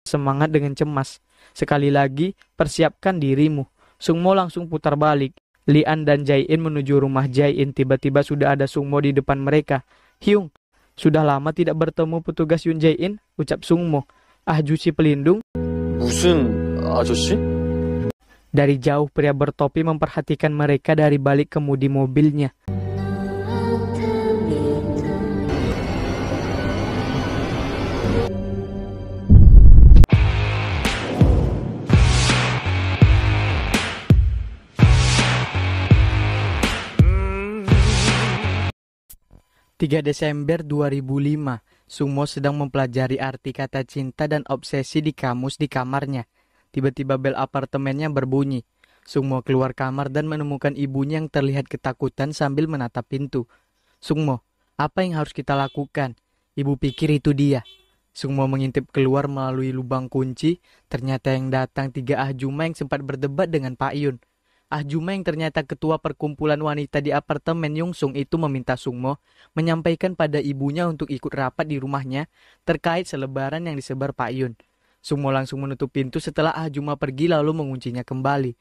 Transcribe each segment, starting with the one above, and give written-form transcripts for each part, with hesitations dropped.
semangat dengan cemas. Sekali lagi, persiapkan dirimu. Sungmo langsung putar balik. Lian dan Jae-in menuju rumah Jae-in. Tiba-tiba sudah ada Sungmo di depan mereka. Hyung, sudah lama tidak bertemu petugas Yoon Jae-in, ucap Sungmo. Ahju si pelindung. 무슨 아저씨? Dari jauh pria bertopi memperhatikan mereka dari balik kemudi mobilnya. (3 Desember 2005), Sungmo sedang mempelajari arti kata cinta dan obsesi di kamus di kamarnya. Tiba-tiba bel apartemennya berbunyi. Sungmo keluar kamar dan menemukan ibunya yang terlihat ketakutan sambil menatap pintu. Sungmo, apa yang harus kita lakukan? Ibu pikir itu dia. Sungmo mengintip keluar melalui lubang kunci. Ternyata yang datang 3 ahjuma yang sempat berdebat dengan Pak Yun. Ahjuma yang ternyata ketua perkumpulan wanita di apartemen Yungsung itu meminta Sungmo menyampaikan pada ibunya untuk ikut rapat di rumahnya terkait selebaran yang disebar Pak Yun. Sungmo langsung menutup pintu setelah ahjuma pergi lalu menguncinya kembali.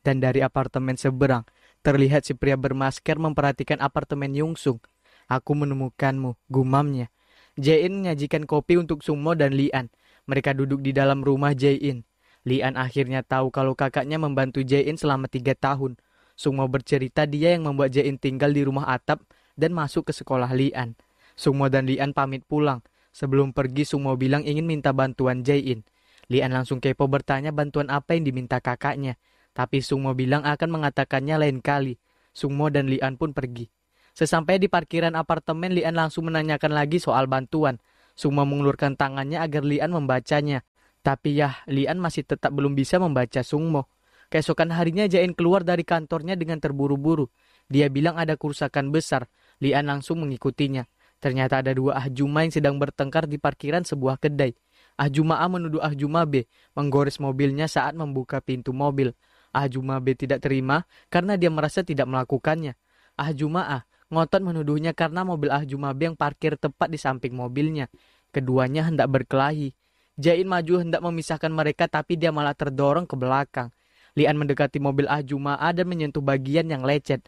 Dan dari apartemen seberang, terlihat si pria bermasker memperhatikan apartemen Yungsung. Aku menemukanmu, gumamnya. Jae-in menyajikan kopi untuk Sungmo dan Lian. Mereka duduk di dalam rumah Jae-in. Lian akhirnya tahu kalau kakaknya membantu Jae-in selama 3 tahun. Sungmo bercerita dia yang membuat Jae-in tinggal di rumah atap dan masuk ke sekolah Lian. Sungmo dan Lian pamit pulang. Sebelum pergi, Sungmo bilang ingin minta bantuan Jae-in. Lian langsung kepo bertanya bantuan apa yang diminta kakaknya. Tapi Sungmo bilang akan mengatakannya lain kali. Sungmo dan Lian pun pergi. Sesampai di parkiran apartemen, Lian langsung menanyakan lagi soal bantuan. Sungmo mengulurkan tangannya agar Lian membacanya. Tapi ya, Lian masih tetap belum bisa membaca Sungmo. Keesokan harinya Jae-in keluar dari kantornya dengan terburu-buru. Dia bilang ada kerusakan besar. Lian langsung mengikutinya. Ternyata ada 2 ahjuma yang sedang bertengkar di parkiran sebuah kedai. Ahjuma A menuduh ahjuma B menggores mobilnya saat membuka pintu mobil. Ahjuma B tidak terima karena dia merasa tidak melakukannya. Ahjuma A ngotot menuduhnya karena mobil ahjuma B yang parkir tepat di samping mobilnya. Keduanya hendak berkelahi. Jae-in maju hendak memisahkan mereka tapi dia malah terdorong ke belakang. Lian mendekati mobil ahjuma A dan menyentuh bagian yang lecet.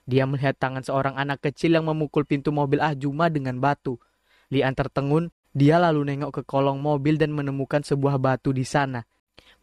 Dia melihat tangan seorang anak kecil yang memukul pintu mobil ahjuma dengan batu. Lian tertengun, dia lalu nengok ke kolong mobil dan menemukan sebuah batu di sana.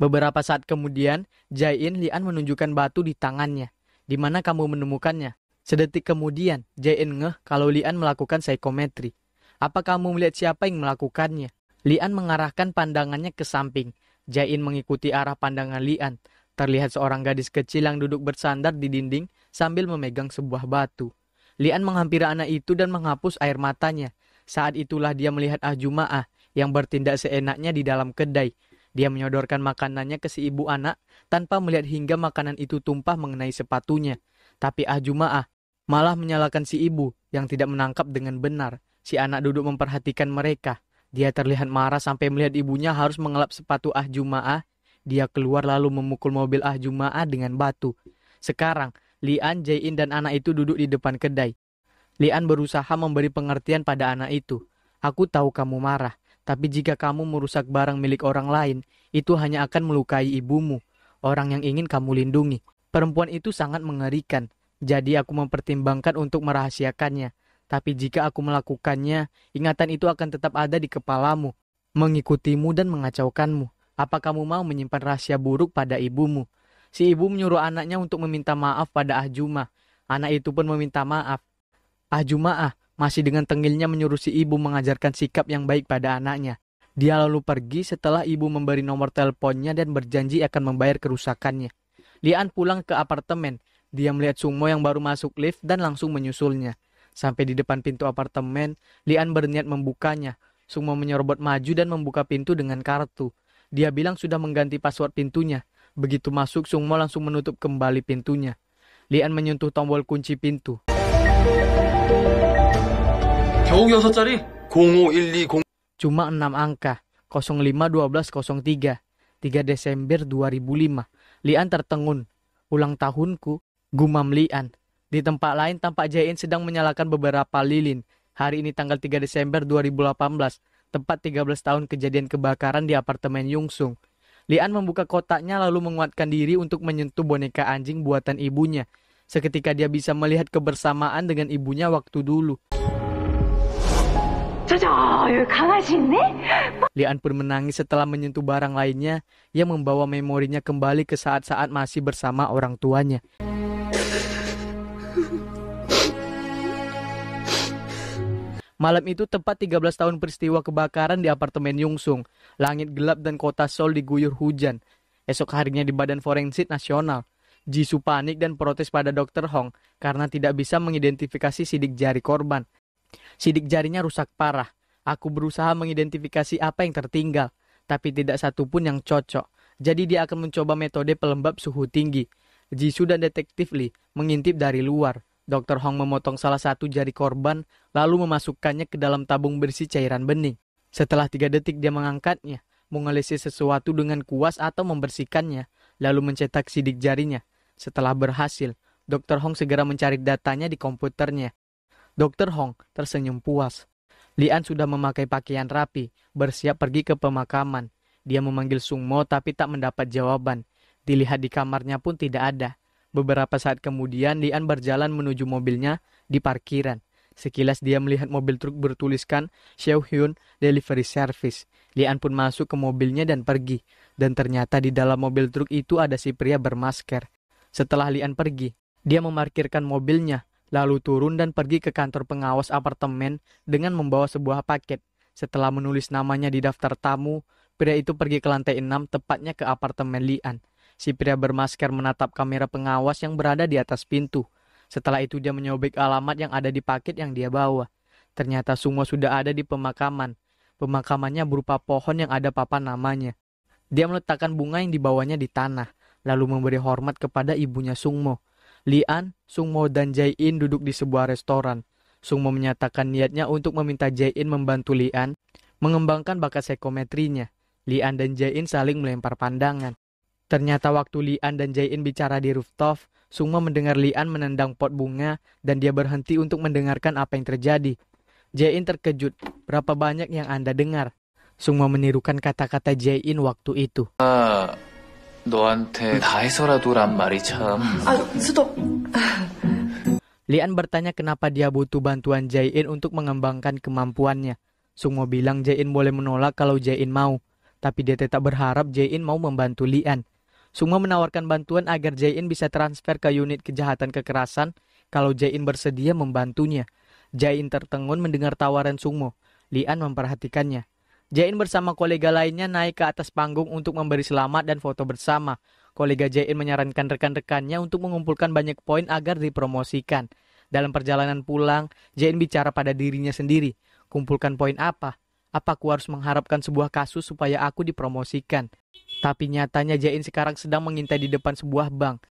Beberapa saat kemudian, Jae-in Lian menunjukkan batu di tangannya. Di mana kamu menemukannya? Sedetik kemudian, Jae-in ngeh kalau Lian melakukan psikometri. Apa kamu melihat siapa yang melakukannya? Lian mengarahkan pandangannya ke samping. Jae-in mengikuti arah pandangan Lian. Terlihat seorang gadis kecil yang duduk bersandar di dinding sambil memegang sebuah batu. Lian menghampiri anak itu dan menghapus air matanya. Saat itulah dia melihat ahjuma A yang bertindak seenaknya di dalam kedai. Dia menyodorkan makanannya ke si ibu anak tanpa melihat hingga makanan itu tumpah mengenai sepatunya. Tapi ahjuma A malah menyalahkan si ibu yang tidak menangkap dengan benar. Si anak duduk memperhatikan mereka. Dia terlihat marah sampai melihat ibunya harus mengelap sepatu ahjuma A. Dia keluar lalu memukul mobil ahjuma A dengan batu. Sekarang, Lian, Jae-in dan anak itu duduk di depan kedai. Lian berusaha memberi pengertian pada anak itu. Aku tahu kamu marah, tapi jika kamu merusak barang milik orang lain, itu hanya akan melukai ibumu, orang yang ingin kamu lindungi. Perempuan itu sangat mengerikan. Jadi aku mempertimbangkan untuk merahasiakannya. Tapi jika aku melakukannya, ingatan itu akan tetap ada di kepalamu, mengikutimu dan mengacaukanmu. Apa kamu mau menyimpan rahasia buruk pada ibumu? Si ibu menyuruh anaknya untuk meminta maaf pada ahjuma. Anak itu pun meminta maaf. Ahjuma masih dengan tengilnya menyuruh si ibu mengajarkan sikap yang baik pada anaknya. Dia lalu pergi setelah ibu memberi nomor teleponnya dan berjanji akan membayar kerusakannya. Lian pulang ke apartemen. Dia melihat Sungmo yang baru masuk lift dan langsung menyusulnya. Sampai di depan pintu apartemen, Lian berniat membukanya. Sungmo menyerobot maju dan membuka pintu dengan kartu. Dia bilang sudah mengganti password pintunya. Begitu masuk, Sungmo langsung menutup kembali pintunya. Lian menyentuh tombol kunci pintu. 겨우 6자리 05120. Cuma 6 angka, 051203, 3 Desember 2005. Lian tertengun. Ulang tahunku, gumam Lian. Di tempat lain tampak Jae-in sedang menyalakan beberapa lilin. Hari ini tanggal 3 Desember 2018, tepat 13 tahun kejadian kebakaran di apartemen Yungsung. Lian membuka kotaknya lalu menguatkan diri untuk menyentuh boneka anjing buatan ibunya. Seketika dia bisa melihat kebersamaan dengan ibunya waktu dulu. Lian pun menangis setelah menyentuh barang lainnya yang membawa memorinya kembali ke saat-saat masih bersama orang tuanya. Malam itu tepat 13 tahun peristiwa kebakaran di apartemen Yungsung. Langit gelap dan kota Seoul diguyur hujan. Esok harinya di Badan Forensik Nasional, Jisoo panik dan protes pada Dr. Hong karena tidak bisa mengidentifikasi sidik jari korban. Sidik jarinya rusak parah. Aku berusaha mengidentifikasi apa yang tertinggal, tapi tidak satu pun yang cocok. Jadi dia akan mencoba metode pelembab suhu tinggi. Jisoo dan detektif Lee mengintip dari luar. Dr. Hong memotong salah satu jari korban, lalu memasukkannya ke dalam tabung berisi cairan bening. Setelah 3 detik dia mengangkatnya, mengelesi sesuatu dengan kuas atau membersihkannya, lalu mencetak sidik jarinya. Setelah berhasil, Dr. Hong segera mencari datanya di komputernya. Dr. Hong tersenyum puas. Lian sudah memakai pakaian rapi, bersiap pergi ke pemakaman. Dia memanggil Sung Mo tapi tak mendapat jawaban. Dilihat di kamarnya pun tidak ada. Beberapa saat kemudian, Lian berjalan menuju mobilnya di parkiran. Sekilas dia melihat mobil truk bertuliskan Seohyun Delivery Service. Lian pun masuk ke mobilnya dan pergi. Dan ternyata di dalam mobil truk itu ada si pria bermasker. Setelah Lian pergi, dia memarkirkan mobilnya, lalu turun dan pergi ke kantor pengawas apartemen dengan membawa sebuah paket. Setelah menulis namanya di daftar tamu, pria itu pergi ke lantai 6, tepatnya ke apartemen Lian. Si pria bermasker menatap kamera pengawas yang berada di atas pintu. Setelah itu dia menyobek alamat yang ada di paket yang dia bawa. Ternyata semua sudah ada di pemakaman. Pemakamannya berupa pohon yang ada papan namanya. Dia meletakkan bunga yang dibawanya di tanah, lalu memberi hormat kepada ibunya Sungmo. Lian, Sungmo, dan Jae-in duduk di sebuah restoran. Sungmo menyatakan niatnya untuk meminta Jae-in membantu Lian mengembangkan bakat psikometrinya. Lian dan Jae-in saling melempar pandangan. Ternyata waktu Lian dan Jae-in bicara di rooftop, Sungmo mendengar Lian menendang pot bunga dan dia berhenti untuk mendengarkan apa yang terjadi. Jae-in terkejut, berapa banyak yang Anda dengar? Sungmo menirukan kata-kata Jae-in waktu itu. 너한테 다 해서라도란 말이 참. 스톱. Lian bertanya kenapa dia butuh bantuan Jae-in untuk mengembangkan kemampuannya. Sungmo bilang Jae-in boleh menolak kalau Jae-in mau, tapi dia tetap berharap Jae-in mau membantu Lian. Sungmo menawarkan bantuan agar Jae-in bisa transfer ke unit kejahatan kekerasan kalau Jae-in bersedia membantunya. Jae-in tertegun mendengar tawaran Sungmo. Lian memperhatikannya. Jae-in bersama kolega lainnya naik ke atas panggung untuk memberi selamat dan foto bersama. Kolega Jae-in menyarankan rekan-rekannya untuk mengumpulkan banyak poin agar dipromosikan. Dalam perjalanan pulang, Jae-in bicara pada dirinya sendiri. Kumpulkan poin apa? Apa aku harus mengharapkan sebuah kasus supaya aku dipromosikan? Tapi nyatanya Jae-in sekarang sedang mengintai di depan sebuah bank.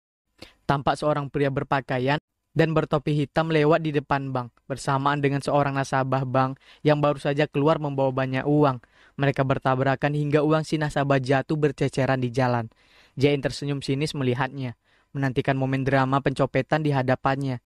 Tampak seorang pria berpakaian dan bertopi hitam lewat di depan bank, bersamaan dengan seorang nasabah bank yang baru saja keluar membawa banyak uang. Mereka bertabrakan hingga uang si nasabah jatuh berceceran di jalan. Jae-in tersenyum sinis melihatnya, menantikan momen drama pencopetan di hadapannya.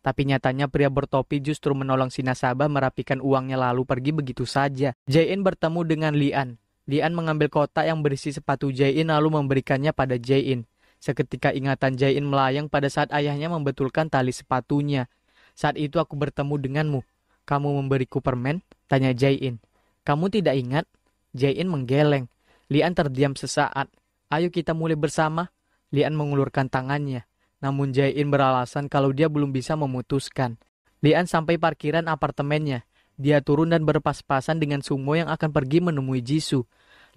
Tapi nyatanya pria bertopi justru menolong si nasabah merapikan uangnya lalu pergi begitu saja. Jae-in bertemu dengan Lian. Lian mengambil kotak yang berisi sepatu Jae-in lalu memberikannya pada Jae-in. Seketika ingatan Jae-in melayang pada saat ayahnya membetulkan tali sepatunya. Saat itu aku bertemu denganmu. Kamu memberiku permen? Tanya Jae-in. Kamu tidak ingat? Jae-in menggeleng. Lian terdiam sesaat. Ayo kita mulai bersama. Lian mengulurkan tangannya. Namun Jae-in beralasan kalau dia belum bisa memutuskan. Lian sampai parkiran apartemennya. Dia turun dan berpas-pasan dengan Sungmo yang akan pergi menemui Jisoo.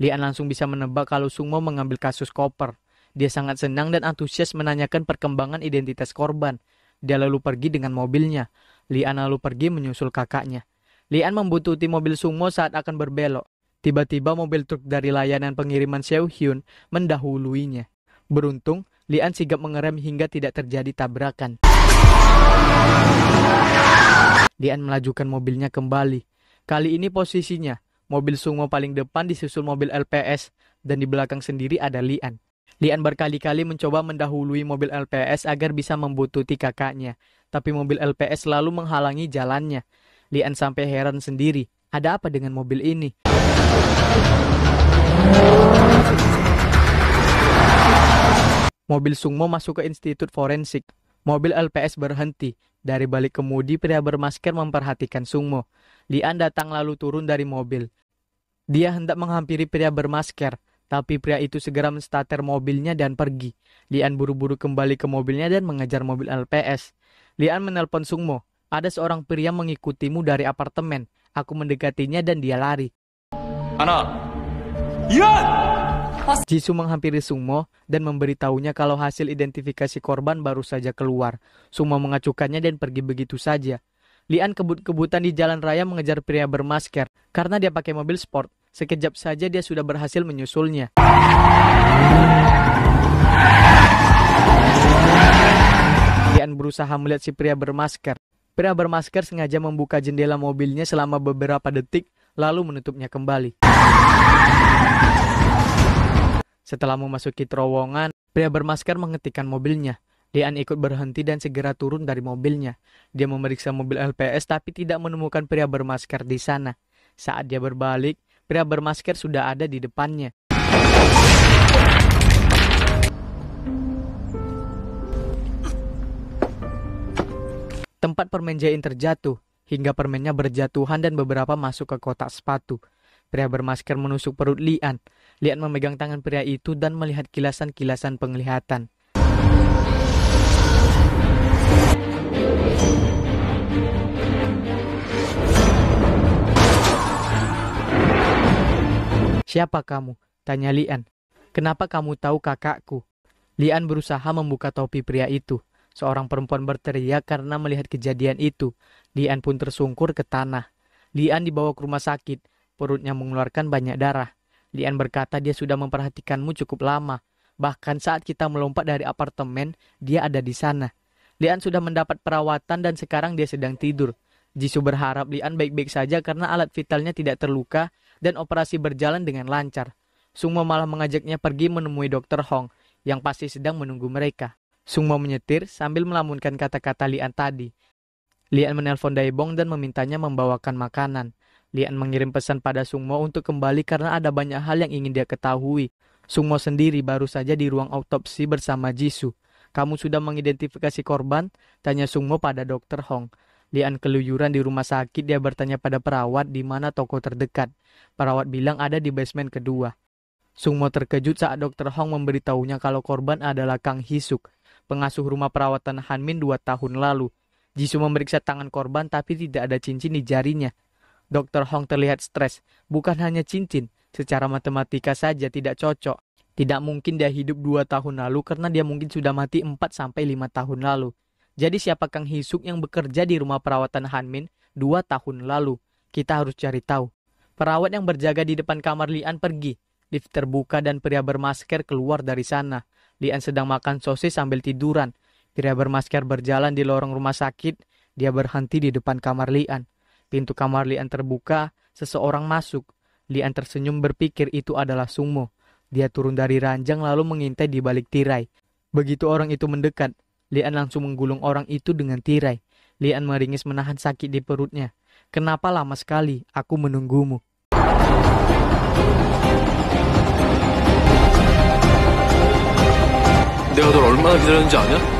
Lian langsung bisa menebak kalau Sungmo mengambil kasus koper. Dia sangat senang dan antusias menanyakan perkembangan identitas korban. Dia lalu pergi dengan mobilnya. Lian lalu pergi menyusul kakaknya. Lian membutuhkan mobil Sungmo saat akan berbelok. Tiba-tiba mobil truk dari layanan pengiriman Seohyun mendahuluinya. Beruntung, Lian sigap mengerem hingga tidak terjadi tabrakan. Lian melajukan mobilnya kembali. Kali ini posisinya, mobil Sungmo paling depan disusul mobil LPS dan di belakang sendiri ada Lian. Lian berkali-kali mencoba mendahului mobil LPS agar bisa membuntuti kakaknya, tapi mobil LPS selalu menghalangi jalannya. Lian sampai heran sendiri, ada apa dengan mobil ini? Mobil Sungmo masuk ke institut forensik. Mobil LPS berhenti. Dari balik kemudi, pria bermasker memperhatikan Sungmo. Lian datang lalu turun dari mobil. Dia hendak menghampiri pria bermasker, tapi pria itu segera menstarter mobilnya dan pergi. Lian buru-buru kembali ke mobilnya dan mengejar mobil LPS. Lian menelpon Sungmo. Ada seorang pria mengikutimu dari apartemen. Aku mendekatinya dan dia lari. 하나, 이안! Jisoo menghampiri Sungmo dan memberitahunya kalau hasil identifikasi korban baru saja keluar. Sungmo mengacukannya dan pergi begitu saja. Lian kebut-kebutan di jalan raya mengejar pria bermasker. Karena dia pakai mobil sport, sekejap saja dia sudah berhasil menyusulnya. Lian berusaha melihat si pria bermasker. Pria bermasker sengaja membuka jendela mobilnya selama beberapa detik, lalu menutupnya kembali. Setelah memasuki terowongan, pria bermasker menghentikan mobilnya. Lian ikut berhenti dan segera turun dari mobilnya. Dia memeriksa mobil LPS tapi tidak menemukan pria bermasker di sana. Saat dia berbalik, pria bermasker sudah ada di depannya. Tempat permen Jain terjatuh, hingga permennya berjatuhan dan beberapa masuk ke kotak sepatu. Pria bermasker menusuk perut Lian. Lian memegang tangan pria itu dan melihat kilasan-kilasan penglihatan. Siapa kamu? Tanya Lian. Kenapa kamu tahu kakakku? Lian berusaha membuka topi pria itu. Seorang perempuan berteriak karena melihat kejadian itu. Lian pun tersungkur ke tanah. Lian dibawa ke rumah sakit. Perutnya mengeluarkan banyak darah. Lian berkata dia sudah memperhatikanmu cukup lama. Bahkan saat kita melompat dari apartemen, dia ada di sana. Lian sudah mendapat perawatan dan sekarang dia sedang tidur. Jisoo berharap Lian baik-baik saja karena alat vitalnya tidak terluka dan operasi berjalan dengan lancar. Sungmo malah mengajaknya pergi menemui Dr. Hong yang pasti sedang menunggu mereka. Sungmo menyetir sambil melamunkan kata-kata Lian tadi. Lian menelpon Daebong dan memintanya membawakan makanan. Lian mengirim pesan pada Sungmo untuk kembali karena ada banyak hal yang ingin dia ketahui. Sungmo sendiri baru saja di ruang autopsi bersama Jisoo. Kamu sudah mengidentifikasi korban? Tanya Sungmo pada Dr. Hong. Lian keluyuran di rumah sakit, dia bertanya pada perawat di mana toko terdekat. Perawat bilang ada di basement kedua. Sungmo terkejut saat Dr. Hong memberitahunya kalau korban adalah Kang Hisuk, pengasuh rumah perawatan Hanmin 2 tahun lalu. Jisoo memeriksa tangan korban tapi tidak ada cincin di jarinya. Dr. Hong terlihat stres. Bukan hanya cincin, secara matematika saja tidak cocok. Tidak mungkin dia hidup 2 tahun lalu karena dia mungkin sudah mati 4-5 tahun lalu. Jadi siapa Kang Hisuk yang bekerja di rumah perawatan Hanmin 2 tahun lalu? Kita harus cari tahu. Perawat yang berjaga di depan kamar Lian pergi. Lift terbuka dan pria bermasker keluar dari sana. Lian sedang makan sosis sambil tiduran. Pria bermasker berjalan di lorong rumah sakit. Dia berhenti di depan kamar Lian. Pintu kamar Lian terbuka, seseorang masuk. Lian tersenyum berpikir itu adalah Sungmo. Dia turun dari ranjang lalu mengintai di balik tirai. Begitu orang itu mendekat, Lian langsung menggulung orang itu dengan tirai. Lian meringis menahan sakit di perutnya. Kenapa lama sekali? Aku menunggumu. 내가 널 얼마나 기다렸는지 아냐?